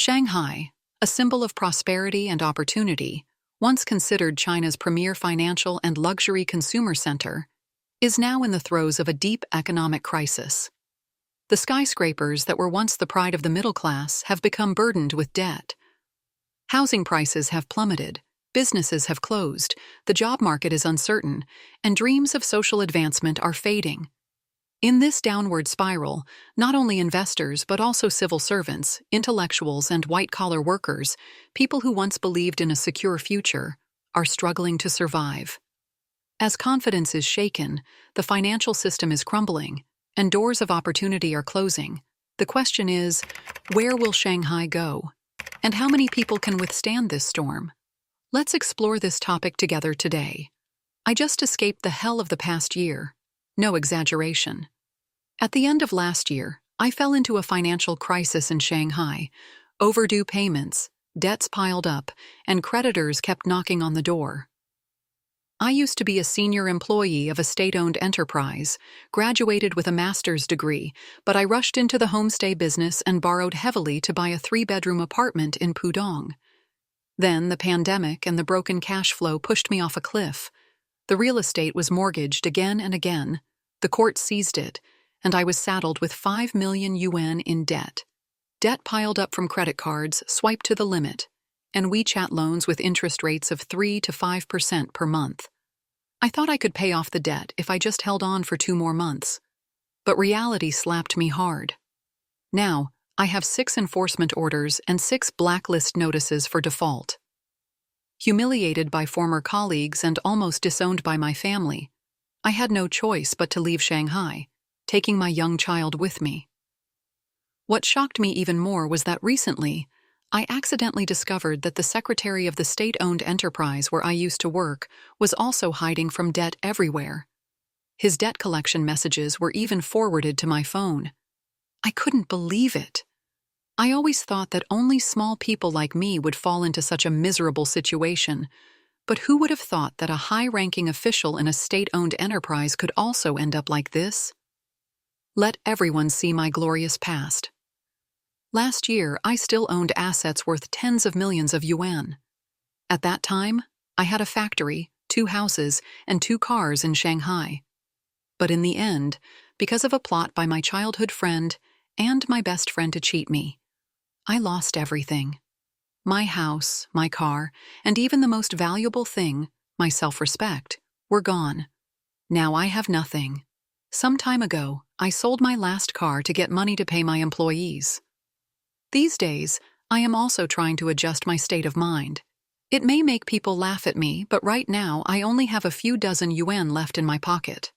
Shanghai, a symbol of prosperity and opportunity, once considered China's premier financial and luxury consumer center, is now in the throes of a deep economic crisis. The skyscrapers that were once the pride of the middle class have become burdened with debt. Housing prices have plummeted, businesses have closed, the job market is uncertain, and dreams of social advancement are fading. In this downward spiral, not only investors but also civil servants, intellectuals, and white-collar workers, people who once believed in a secure future, are struggling to survive. As confidence is shaken, the financial system is crumbling, and doors of opportunity are closing. The question is, where will Shanghai go? And how many people can withstand this storm? Let's explore this topic together today. I just escaped the hell of the past year. No exaggeration. At the end of last year, I fell into a financial crisis in Shanghai. Overdue payments, debts piled up, and creditors kept knocking on the door. I used to be a senior employee of a state-owned enterprise, graduated with a master's degree, but I rushed into the homestay business and borrowed heavily to buy a 3-bedroom apartment in Pudong. Then the pandemic and the broken cash flow pushed me off a cliff. The real estate was mortgaged again and again. The court seized it, and I was saddled with 5 million yuan in debt. Debt piled up from credit cards, swiped to the limit, and WeChat loans with interest rates of 3 to 5% per month. I thought I could pay off the debt if I just held on for 2 more months. But reality slapped me hard. Now, I have 6 enforcement orders and 6 blacklist notices for default. Humiliated by former colleagues and almost disowned by my family, I had no choice but to leave Shanghai, taking my young child with me. What shocked me even more was that recently, I accidentally discovered that the secretary of the state-owned enterprise where I used to work was also hiding from debt everywhere. His debt collection messages were even forwarded to my phone. I couldn't believe it. I always thought that only small people like me would fall into such a miserable situation, but who would have thought that a high-ranking official in a state-owned enterprise could also end up like this? Let everyone see my glorious past. Last year, I still owned assets worth tens of millions of yuan. At that time, I had a factory, 2 houses, and 2 cars in Shanghai. But in the end, because of a plot by my childhood friend and my best friend to cheat me, I lost everything. My house, my car, and even the most valuable thing, my self-respect, were gone. Now I have nothing. Some time ago, I sold my last car to get money to pay my employees. These days, I am also trying to adjust my state of mind. It may make people laugh at me, but right now I only have a few dozen yuan left in my pocket.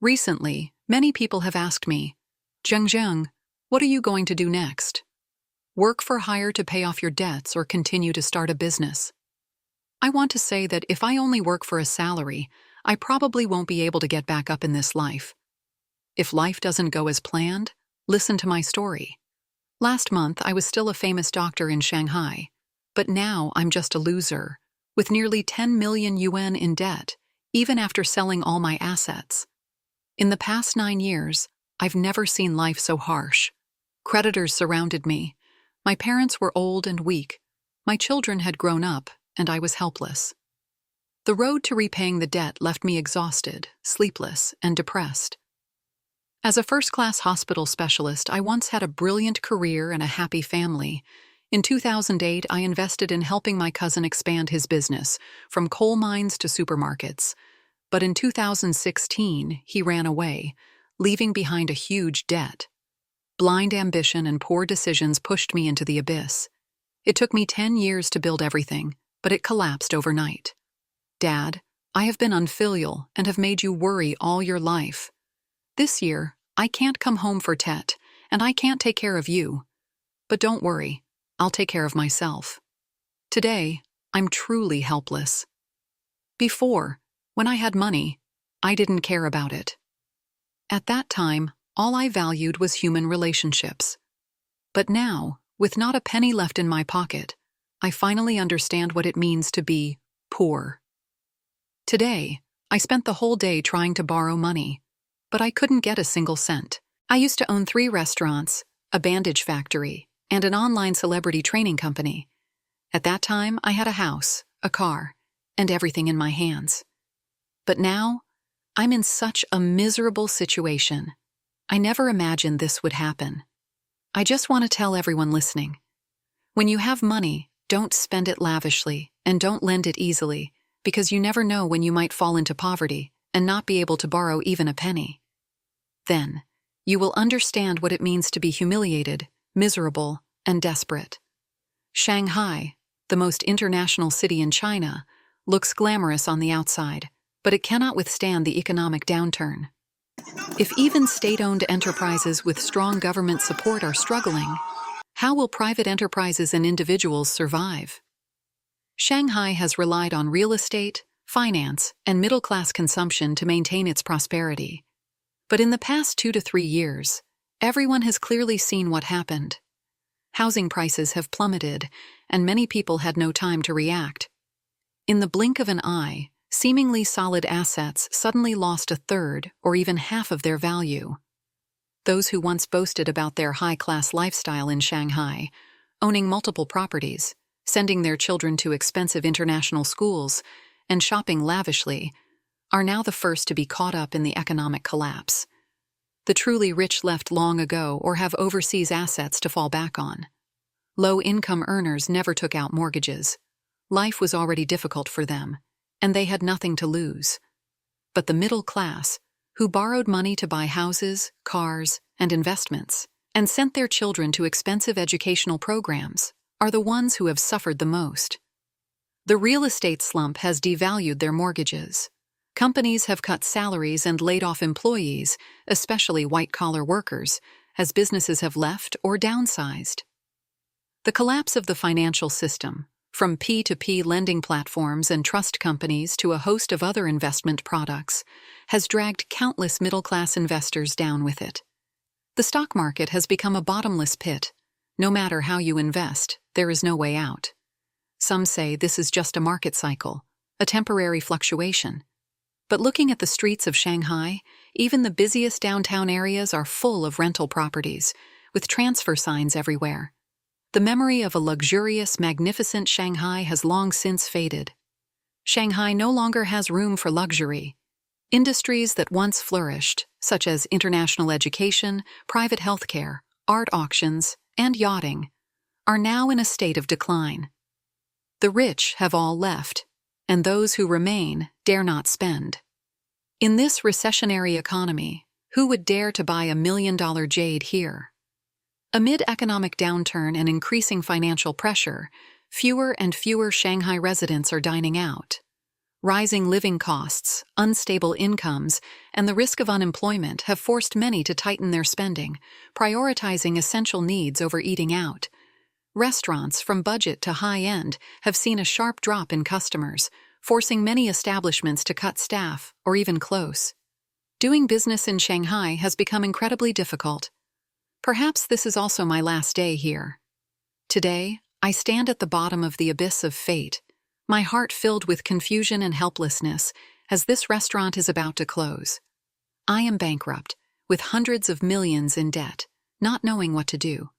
Recently, many people have asked me, "Zheng, what are you going to do next? Work for hire to pay off your debts or continue to start a business?" I want to say that if I only work for a salary, I probably won't be able to get back up in this life. If life doesn't go as planned, listen to my story. Last month, I was still a famous doctor in Shanghai, but now I'm just a loser, with nearly 10 million yuan in debt, even after selling all my assets. In the past 9 years, I've never seen life so harsh. Creditors surrounded me. My parents were old and weak. My children had grown up, and I was helpless. The road to repaying the debt left me exhausted, sleepless, and depressed. As a first-class hospital specialist, I once had a brilliant career and a happy family. In 2008, I invested in helping my cousin expand his business, from coal mines to supermarkets. But in 2016, he ran away, leaving behind a huge debt. Blind ambition and poor decisions pushed me into the abyss. It took me 10 years to build everything, but it collapsed overnight. Dad, I have been unfilial and have made you worry all your life. This year, I can't come home for Tet, and I can't take care of you. But don't worry, I'll take care of myself. Today, I'm truly helpless. Before, when I had money, I didn't care about it. At that time, all I valued was human relationships. But now, with not a penny left in my pocket, I finally understand what it means to be poor. Today, I spent the whole day trying to borrow money, but I couldn't get a single cent. I used to own 3 restaurants, a bandage factory, and an online celebrity training company. At that time, I had a house, a car, and everything in my hands. But now, I'm in such a miserable situation. I never imagined this would happen. I just want to tell everyone listening, when you have money, don't spend it lavishly and don't lend it easily, because you never know when you might fall into poverty and not be able to borrow even a penny. Then, you will understand what it means to be humiliated, miserable, and desperate. Shanghai, the most international city in China, looks glamorous on the outside, but it cannot withstand the economic downturn. If even state-owned enterprises with strong government support are struggling, how will private enterprises and individuals survive? Shanghai has relied on real estate, finance, and middle-class consumption to maintain its prosperity. But in the past 2 to 3 years, everyone has clearly seen what happened. Housing prices have plummeted, and many people had no time to react. In the blink of an eye, seemingly solid assets suddenly lost a third or even half of their value. Those who once boasted about their high-class lifestyle in Shanghai, owning multiple properties, sending their children to expensive international schools, and shopping lavishly, are now the first to be caught up in the economic collapse. The truly rich left long ago or have overseas assets to fall back on. Low-income earners never took out mortgages. Life was already difficult for them, and they had nothing to lose. But the middle class, who borrowed money to buy houses, cars, and investments, and sent their children to expensive educational programs, are the ones who have suffered the most. The real estate slump has devalued their mortgages. Companies have cut salaries and laid off employees, especially white-collar workers, as businesses have left or downsized. The collapse of the financial system, from P2P lending platforms and trust companies to a host of other investment products, has dragged countless middle-class investors down with it. The stock market has become a bottomless pit. No matter how you invest, there is no way out. Some say this is just a market cycle, a temporary fluctuation. But looking at the streets of Shanghai, even the busiest downtown areas are full of rental properties, with transfer signs everywhere. The memory of a luxurious, magnificent Shanghai has long since faded. Shanghai no longer has room for luxury. Industries that once flourished, such as international education, private healthcare, art auctions, and yachting, are now in a state of decline. The rich have all left, and those who remain dare not spend. In this recessionary economy, who would dare to buy $1 million jade here? Amid economic downturn and increasing financial pressure, fewer and fewer Shanghai residents are dining out. Rising living costs, unstable incomes, and the risk of unemployment have forced many to tighten their spending, prioritizing essential needs over eating out. Restaurants, from budget to high-end, have seen a sharp drop in customers, forcing many establishments to cut staff or even close. Doing business in Shanghai has become incredibly difficult. Perhaps this is also my last day here. Today, I stand at the bottom of the abyss of fate, my heart filled with confusion and helplessness as this restaurant is about to close. I am bankrupt, with hundreds of millions in debt, not knowing what to do.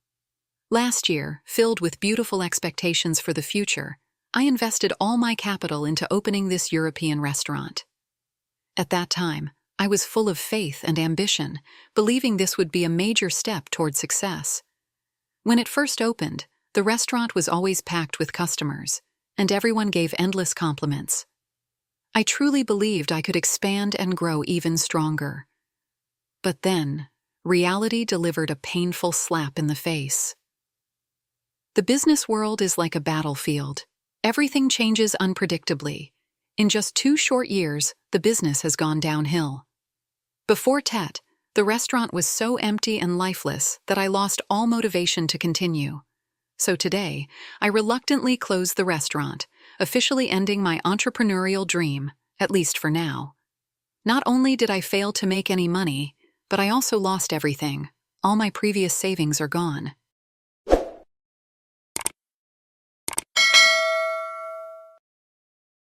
Last year, filled with beautiful expectations for the future, I invested all my capital into opening this European restaurant. At that time, I was full of faith and ambition, believing this would be a major step toward success. When it first opened, the restaurant was always packed with customers, and everyone gave endless compliments. I truly believed I could expand and grow even stronger. But then, reality delivered a painful slap in the face. The business world is like a battlefield. Everything changes unpredictably. In just 2 short years, the business has gone downhill. Before Tet, the restaurant was so empty and lifeless that I lost all motivation to continue. So today, I reluctantly closed the restaurant, officially ending my entrepreneurial dream, at least for now. Not only did I fail to make any money, but I also lost everything. All my previous savings are gone.